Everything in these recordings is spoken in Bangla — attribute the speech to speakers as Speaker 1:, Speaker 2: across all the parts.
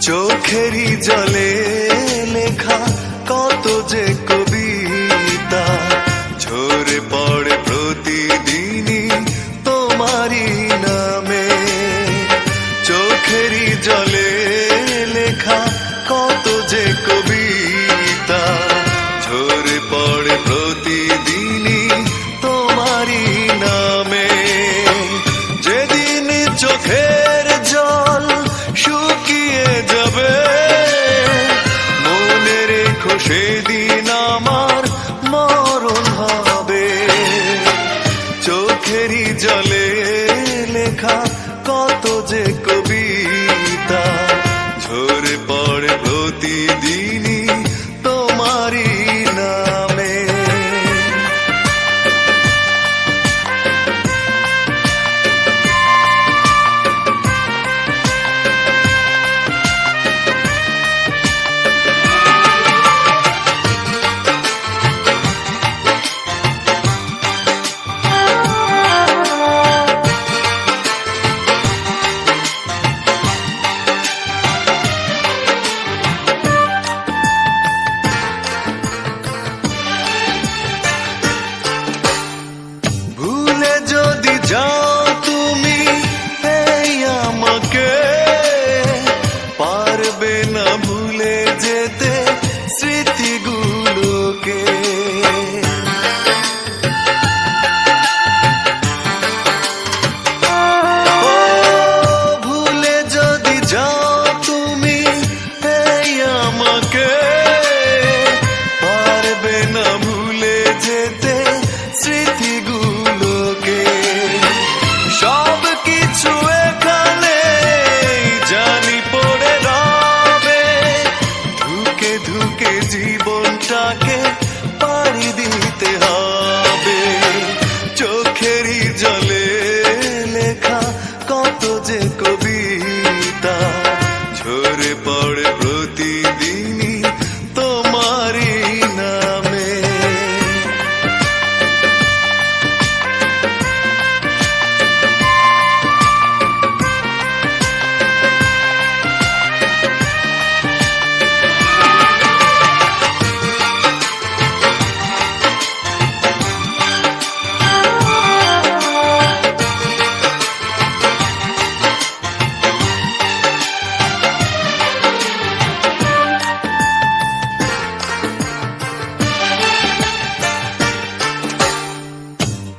Speaker 1: চোখেরই জলে লেখা কত যে কবিতা ঝরে পড়ে প্রতিদিনই তোমারই নামে। চোখেরই জলে লেখা কত যে কবিতা ঝরে পড়ে প্রতিদিনই তোমারই নামে। যেদিন চোখের জল শুকিয়ে যাবে মনে রেখো সেদিন আমার মরণ হবে। চোখেরই জলে লেখা কত যে কবিতা ঝরে পড়ে প্রতিদিনই তোমারই নামে। যদি যাও তুমি এই আমাকে পারবে না ভুলে যেতে স্মৃতিগুলোকে। ভুলে যদি যাও তুমি এই আমাকে পারবে না ভুলে যেতে স্মৃতিগুলো। সব কিছু এখানে জানি পড়ে রবে ধুকে ধুকে জীবনটাকে পাড়ি দিতে হবে। চোখেরই জলে লেখা কত যে কবিতা ঝরে পড়ে প্রতিদিনই তোমারই নামে।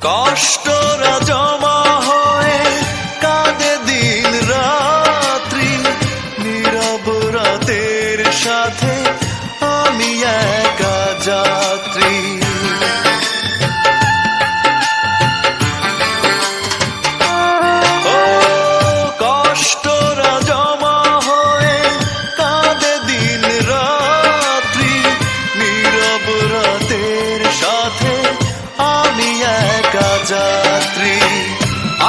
Speaker 1: কষ্টরা জমা হয়ে কাঁদে দিন রাত্রি নীরব রাতের সাথে আমি একা যাত্রী। কষ্টরা জমা হয়ে কাঁদে দিন রাত্রি নীরব রাতের সাথে আমি একা যাত্রী।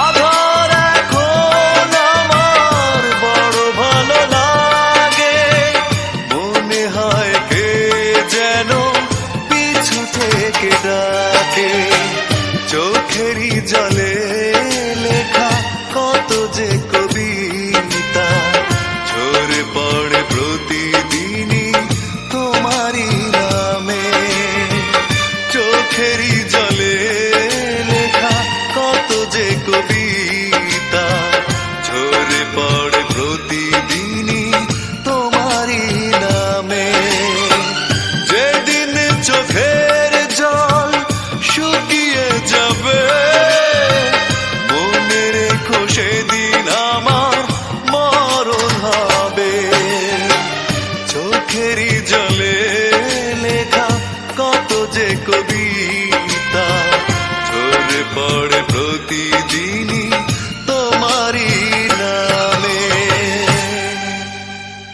Speaker 1: আধার এখন আমার বড় ভালো লাগে মনে হয় কে যেন পিছু থেকে ডাকে। চোখেরই জলে লেখা কত যে কবিতা ঝরে পড়ে প্রতিদিনই তোমারই নামে। চোখেরই জলে লেখা কত যে কবিতা ঝরে পড়ে প্রতি